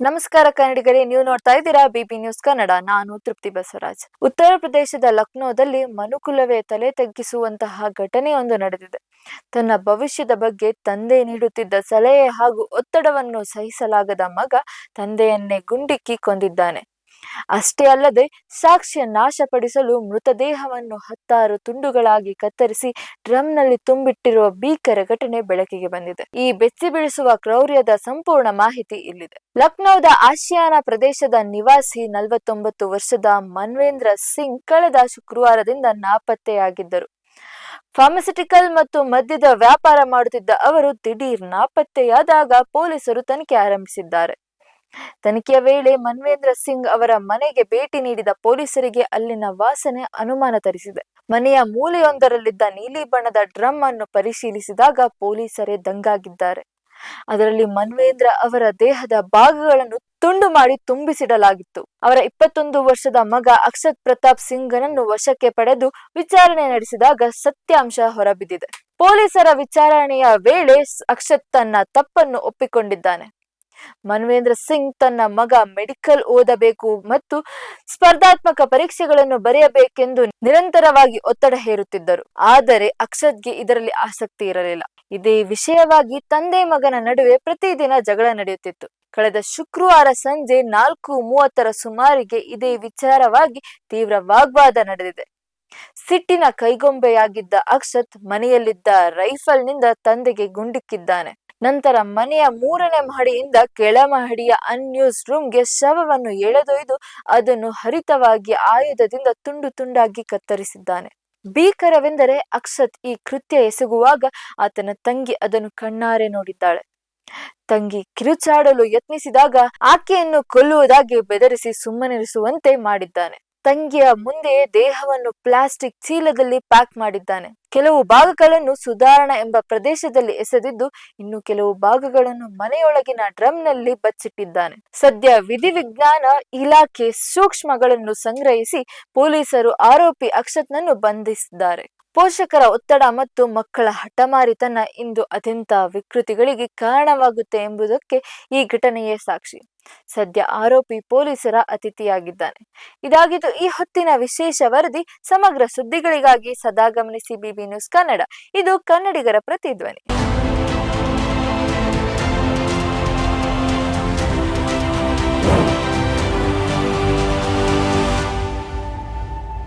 ನಮಸ್ಕಾರ ಕನ್ನಡಿಗರೇ, ನೀವು ನೋಡ್ತಾ ಇದ್ದೀರಾ ಬಿಬಿ ನ್ಯೂಸ್ ಕನ್ನಡ. ನಾನು ತೃಪ್ತಿ ಬಸವರಾಜ್. ಉತ್ತರ ಪ್ರದೇಶದ ಲಕ್ನೋದಲ್ಲಿ ಮನುಕುಲವೇ ತಲೆ ತಗ್ಗಿಸುವಂತಹ ಘಟನೆಯೊಂದು ನಡೆದಿದೆ. ತನ್ನ ಭವಿಷ್ಯದ ಬಗ್ಗೆ ತಂದೆ ನೀಡುತ್ತಿದ್ದ ಸಲಹೆ ಹಾಗೂ ಒತ್ತಡವನ್ನು ಸಹಿಸಲಾಗದ ಮಗ ತಂದೆಯನ್ನೇ ಗುಂಡಿಕ್ಕಿ ಕೊಂದಿದ್ದಾನೆ. ಅಷ್ಟೇ ಅಲ್ಲದೆ ಸಾಕ್ಷ್ಯ ನಾಶಪಡಿಸಲು ಮೃತದೇಹವನ್ನು 10 ತುಂಡುಗಳಾಗಿ ಕತ್ತರಿಸಿ ಡ್ರಮ್ನಲ್ಲಿ ತುಂಬಿಟ್ಟಿರುವ ಭೀಕರ ಘಟನೆ ಬೆಳಕಿಗೆ ಬಂದಿದೆ. ಈ ಬೆಚ್ಚಿ ಬೀಳಿಸುವ ಕ್ರೌರ್ಯದ ಸಂಪೂರ್ಣ ಮಾಹಿತಿ ಇಲ್ಲಿದೆ. ಲಕ್ನೋದ ಆಶಿಯಾನ ಪ್ರದೇಶದ ನಿವಾಸಿ 49 ವರ್ಷದ ಮನ್ವೇಂದ್ರ ಸಿಂಗ್ ಕಳೆದ ಶುಕ್ರವಾರದಿಂದ ನಾಪತ್ತೆಯಾಗಿದ್ದರು. ಫಾರ್ಮಸ್ಯೂಟಿಕಲ್ ಮತ್ತು ಮದ್ಯದ ವ್ಯಾಪಾರ ಮಾಡುತ್ತಿದ್ದ ಅವರು ದಿಢೀರ್ ನಾಪತ್ತೆಯಾದಾಗ ಪೊಲೀಸರು ತನಿಖೆ ಆರಂಭಿಸಿದ್ದಾರೆ. ತನಿಖೆಯ ವೇಳೆ ಮನ್ವೇಂದ್ರ ಸಿಂಗ್ ಅವರ ಮನೆಗೆ ಭೇಟಿ ನೀಡಿದ ಪೊಲೀಸರಿಗೆ ಅಲ್ಲಿನ ವಾಸನೆ ಅನುಮಾನ ತರಿಸಿದೆ. ಮನೆಯ ಮೂಲೆಯೊಂದರಲ್ಲಿದ್ದ ನೀಲಿ ಬಣ್ಣದ ಡ್ರಮ್ ಅನ್ನು ಪರಿಶೀಲಿಸಿದಾಗ ಪೊಲೀಸರೇ ದಂಗಾಗಿದ್ದಾರೆ. ಅದರಲ್ಲಿ ಮನ್ವೇಂದ್ರ ಅವರ ದೇಹದ ಭಾಗಗಳನ್ನು ತುಂಡು ಮಾಡಿ ತುಂಬಿಸಿಡಲಾಗಿತ್ತು. ಅವರ 21 ವರ್ಷದ ಮಗ ಅಕ್ಷತ್ ಪ್ರತಾಪ್ ಸಿಂಗ್ನನ್ನು ವಶಕ್ಕೆ ಪಡೆದು ವಿಚಾರಣೆ ನಡೆಸಿದಾಗ ಸತ್ಯಾಂಶ ಹೊರಬಿದ್ದಿದೆ. ಪೊಲೀಸರ ವಿಚಾರಣೆಯ ವೇಳೆ ಅಕ್ಷತ್ ತನ್ನ ತಪ್ಪನ್ನು ಒಪ್ಪಿಕೊಂಡಿದ್ದಾನೆ. ಮನ್ವೇಂದ್ರ ಸಿಂಗ್ ತನ್ನ ಮಗ ಮೆಡಿಕಲ್ ಓದಬೇಕು ಮತ್ತು ಸ್ಪರ್ಧಾತ್ಮಕ ಪರೀಕ್ಷೆಗಳನ್ನು ಬರೆಯಬೇಕೆಂದು ನಿರಂತರವಾಗಿ ಒತ್ತಡ ಹೇರುತ್ತಿದ್ದರು. ಆದರೆ ಅಕ್ಷತ್ಗೆ ಇದರಲ್ಲಿ ಆಸಕ್ತಿ ಇರಲಿಲ್ಲ. ಇದೇ ವಿಷಯವಾಗಿ ತಂದೆ ಮಗನ ನಡುವೆ ಪ್ರತಿದಿನ ಜಗಳ ನಡೆಯುತ್ತಿತ್ತು. ಕಳೆದ ಶುಕ್ರವಾರ ಸಂಜೆ 4:30 ಸುಮಾರಿಗೆ ಇದೇ ವಿಚಾರವಾಗಿ ತೀವ್ರ ವಾಗ್ವಾದ ನಡೆದಿದೆ. ಸಿಟ್ಟಿನ ಕೈಗೊಂಬೆಯಾಗಿದ್ದ ಅಕ್ಷತ್ ಮನೆಯಲ್ಲಿದ್ದ ರೈಫಲ್ನಿಂದ ತಂದೆಗೆ ಗುಂಡಿಕ್ಕಿದ್ದಾನೆ. ನಂತರ ಮನೆಯ 3ನೇ ಮಹಡಿಯಿಂದ ಕೆಳಮಹಡಿಯ ಅನ್ಯೂಸ್ಡ್ ರೂಮ್ಗೆ ಶವವನ್ನು ಎಳೆದೊಯ್ದು ಅದನ್ನು ಹರಿತವಾಗಿ ಆಯುಧದಿಂದ ತುಂಡು ತುಂಡಾಗಿ ಕತ್ತರಿಸಿದ್ದಾನೆ. ಭೀಕರವೆಂದರೆ ಅಕ್ಷತ್ ಈ ಕೃತ್ಯ ಎಸಗುವಾಗ ಆತನ ತಂಗಿ ಅದನ್ನು ಕಣ್ಣಾರೆ ನೋಡಿದ್ದಾಳೆ. ತಂಗಿ ಕಿರುಚಾಡಲು ಯತ್ನಿಸಿದಾಗ ಆಕೆಯನ್ನು ಕೊಲ್ಲುವುದಾಗಿ ಬೆದರಿಸಿ ಸುಮ್ಮನಿರಿಸುವಂತೆ ಮಾಡಿದ್ದಾನೆ. ತಂಗಿಯ ಮುಂದೆ ದೇಹವನ್ನು ಪ್ಲಾಸ್ಟಿಕ್ ಚೀಲದಲ್ಲಿ ಪ್ಯಾಕ್ ಮಾಡಿದ್ದಾನೆ. ಕೆಲವು ಭಾಗಗಳನ್ನು ಸುಧಾರಣಾ ಎಂಬ ಪ್ರದೇಶದಲ್ಲಿ ಎಸೆದಿದ್ದು ಇನ್ನು ಕೆಲವು ಭಾಗಗಳನ್ನು ಮನೆಯೊಳಗಿನ ಡ್ರಮ್ನಲ್ಲಿ ಬಚ್ಚಿಟ್ಟಿದ್ದಾನೆ. ಸದ್ಯ ವಿಧಿವಿಜ್ಞಾನ ಇಲಾಖೆ ಸೂಕ್ಷ್ಮಗಳನ್ನು ಸಂಗ್ರಹಿಸಿ ಪೊಲೀಸರು ಆರೋಪಿ ಅಕ್ಷತ್ನನ್ನು ಬಂಧಿಸಿದ್ದಾರೆ. ಪೋಷಕರ ಒತ್ತಡ ಮತ್ತು ಮಕ್ಕಳ ಹಠಮಾರಿತನ ಇಂದು ಅದೆಂಥ ವಿಕೃತಿಗಳಿಗೆ ಕಾರಣವಾಗುತ್ತೆ ಎಂಬುದಕ್ಕೆ ಈ ಘಟನೆಯೇ ಸಾಕ್ಷಿ. ಸದ್ಯ ಆರೋಪಿ ಪೊಲೀಸರ ಅತಿಥಿಯಾಗಿದ್ದಾನೆ. ಇದಾಗಿದ್ದು ಈ ಹೊತ್ತಿನ ವಿಶೇಷ ವರದಿ. ಸಮಗ್ರ ಸುದ್ದಿಗಳಿಗಾಗಿ ಸದಾ ಗಮನಿಸಿ ಬಿಬಿ ನ್ಯೂಸ್ ಕನ್ನಡ. ಇದು ಕನ್ನಡಿಗರ ಪ್ರತಿಧ್ವನಿ.